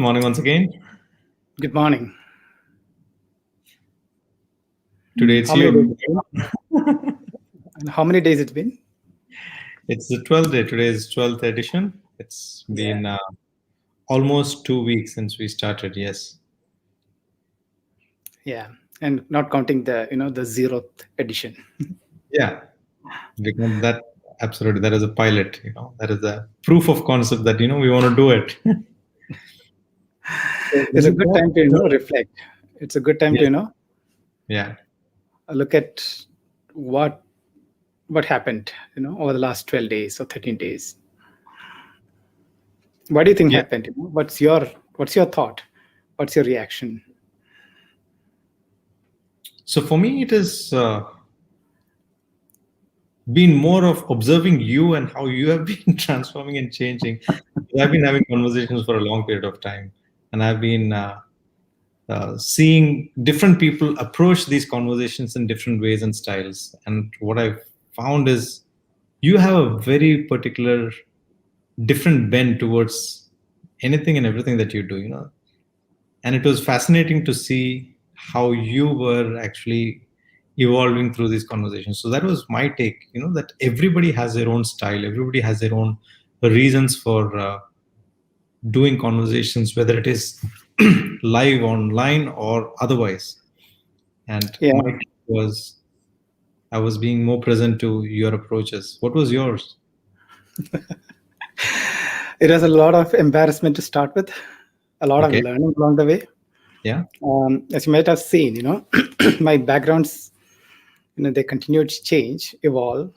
morning once again. Good morning. Today it's How many days you. it's been? And how many days it's been? It's the 12th day. Today is 12th edition. It's Yeah. been almost 2 weeks since we started. Yes. Yeah. And not counting the 0th edition. Yeah. Because that absolutely that is a pilot. That is a proof of concept that we want to do it. So It's when a you good go, time to, reflect. It's a good time to, yes, yeah, look at what what happened, over the last 12 days or 13 days. What do you think yeah. happened? What's your thought? What's your reaction? So for me, it has been more of observing you and how you have been transforming and changing. I've been having conversations for a long period of time, and I've been seeing different people approach these conversations in different ways and styles. And what I've found is you have a very particular different bend towards anything and everything that you do. And it was fascinating to see how you were actually evolving through these conversations. So that was my take, that everybody has their own style, everybody has their own reasons for doing conversations, whether it is live online or otherwise. And Yeah. my take was I was being more present to your approaches. What was yours? It was a lot of embarrassment to start with, a lot of Okay. learning along the way. Yeah. As you might have seen, my backgrounds, they continue to change, evolve.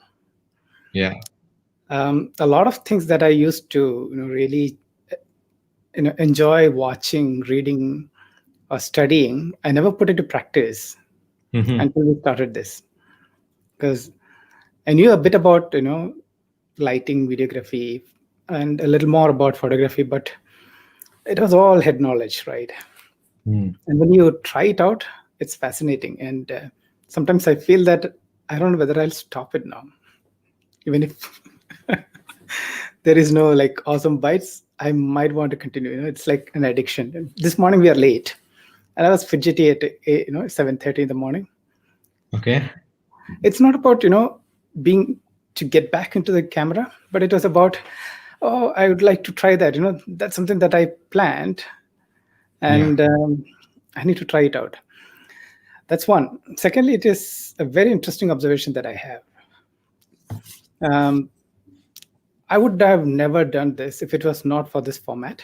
Yeah. A lot of things that I used to, really, enjoy watching, reading, or studying, I never put into practice Hmm. until we started this. Because I knew a bit about, lighting, videography, and a little more about photography, but it was all head knowledge, right? Mm. And when you try it out, it's fascinating. And sometimes I feel that I don't know whether I'll stop it now, even if there is no like awesome bites. I might want to continue. It's like an addiction. And this morning we are late, and I was fidgety at 7:30 in the morning. Okay. It's not about being to get back into the camera, but it was about, oh, I would like to try that. That's something that I planned, Yeah. and I need to try it out. That's one. Secondly, it is a very interesting observation that I have. Um, I would have never done this if it was not for this format,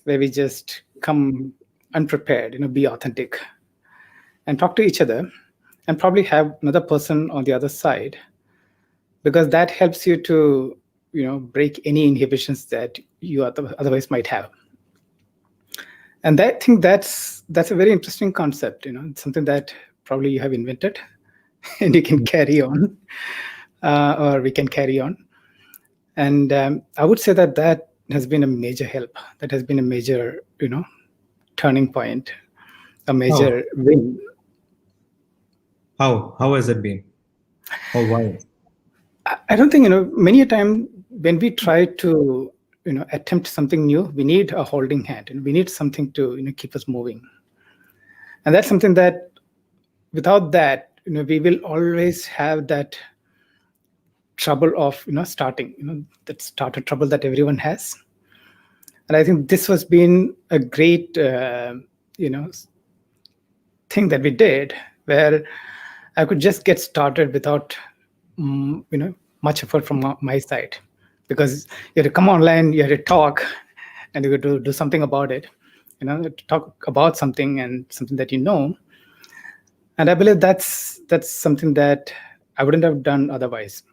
where we just come unprepared, be authentic, and talk to each other, and probably have another person on the other side, because that helps you to, break any inhibitions that you otherwise might have. And I think that's a very interesting concept. It's something that probably you have invented, and you can carry on, or we can carry on. And I would say that has been a major help. That has been a major, turning point, a How? major win. How has it been? Or why? I don't think, many a time when we try to, attempt something new, we need a holding hand, and we need something to, keep us moving. And that's something that without that, we will always have that trouble of, starting, that starter trouble that everyone has. And I think this has been a great, you know, thing that we did, where I could just get started without, much effort from my side, because you had to come online, you had to talk, and you had to do something about it, to talk about something and something that you know. And I believe that's something that I wouldn't have done otherwise.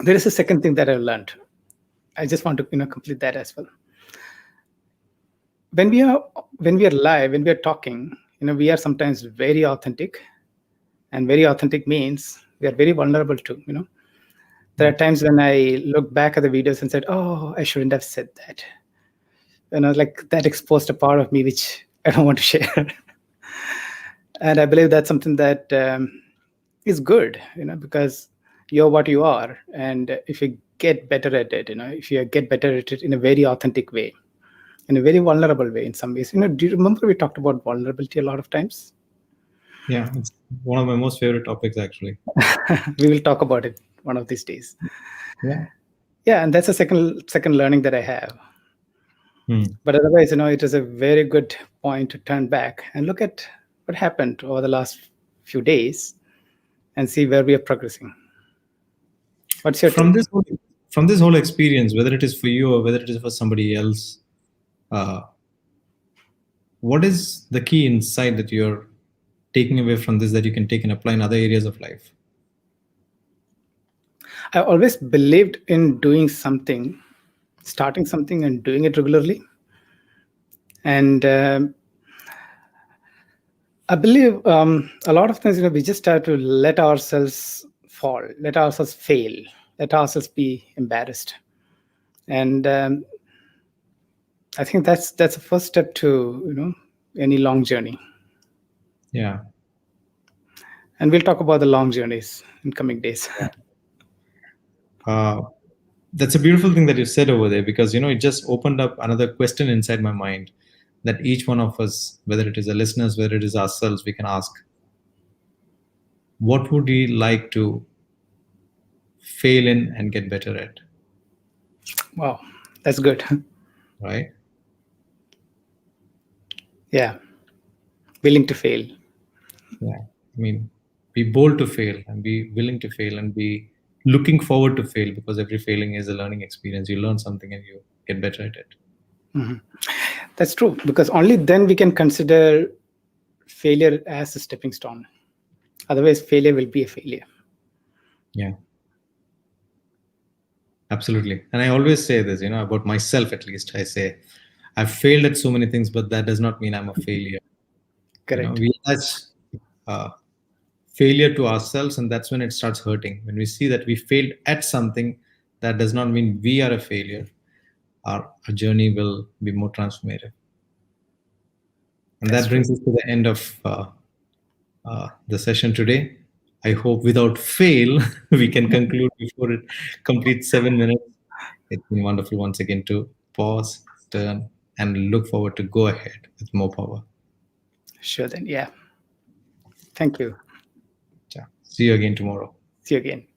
There is a second thing that I learned. I just want to, complete that as well. When we are live, when we are talking, we are sometimes very authentic, and very authentic means we are very vulnerable too. There are times when I look back at the videos and said, "Oh, I shouldn't have said that." Like that exposed a part of me which I don't want to share. And I believe that's something that is good, because you're what you are, and if you get better at it, if you get better at it in a very authentic way, in a very vulnerable way in some ways. Do you remember we talked about vulnerability a lot of times? Yeah, it's one of my most favorite topics, actually. We will talk about it one of these days. Yeah. Yeah, and that's a second learning that I have. Hmm. But otherwise, it is a very good point to turn back and look at what happened over the last few days and see where we are progressing. What's your From take? this whole experience, whether it is for you or whether it is for somebody else, uh, what is the key insight that you're taking away from this that you can take and apply in other areas of life? I always believed in doing something, starting something and doing it regularly. And I believe a lot of times, we just have to let ourselves fall, let ourselves fail, let ourselves be embarrassed. And I think that's the first step to, any long journey. Yeah. And we'll talk about the long journeys in coming days. That's a beautiful thing that you said over there, because it just opened up another question inside my mind that each one of us, whether it is the listeners, whether it is ourselves, we can ask, what would we like to fail in and get better at? Wow, that's good. Right? Yeah, willing to fail. Yeah. I mean, be bold to fail and be willing to fail and be looking forward to fail, because every failing is a learning experience. You learn something and you get better at it. That's true, because only then we can consider failure as a stepping stone. Otherwise, failure will be a failure. Yeah. Absolutely. And I always say this, about myself at least. I say, I've failed at so many things, but that does not mean I'm a failure. Correct. We attach uh, failure to ourselves, and that's when it starts hurting. When we see that we failed at something, that does not mean we are a failure. Our journey will be more transformative. And That's that true. brings us to the end of the session today. I hope without fail, we can conclude before it completes 7 minutes. It's been wonderful once again to pause, turn, and look forward to go ahead with more power. Sure then. Yeah. Thank you. Yeah. See you again tomorrow. See you again.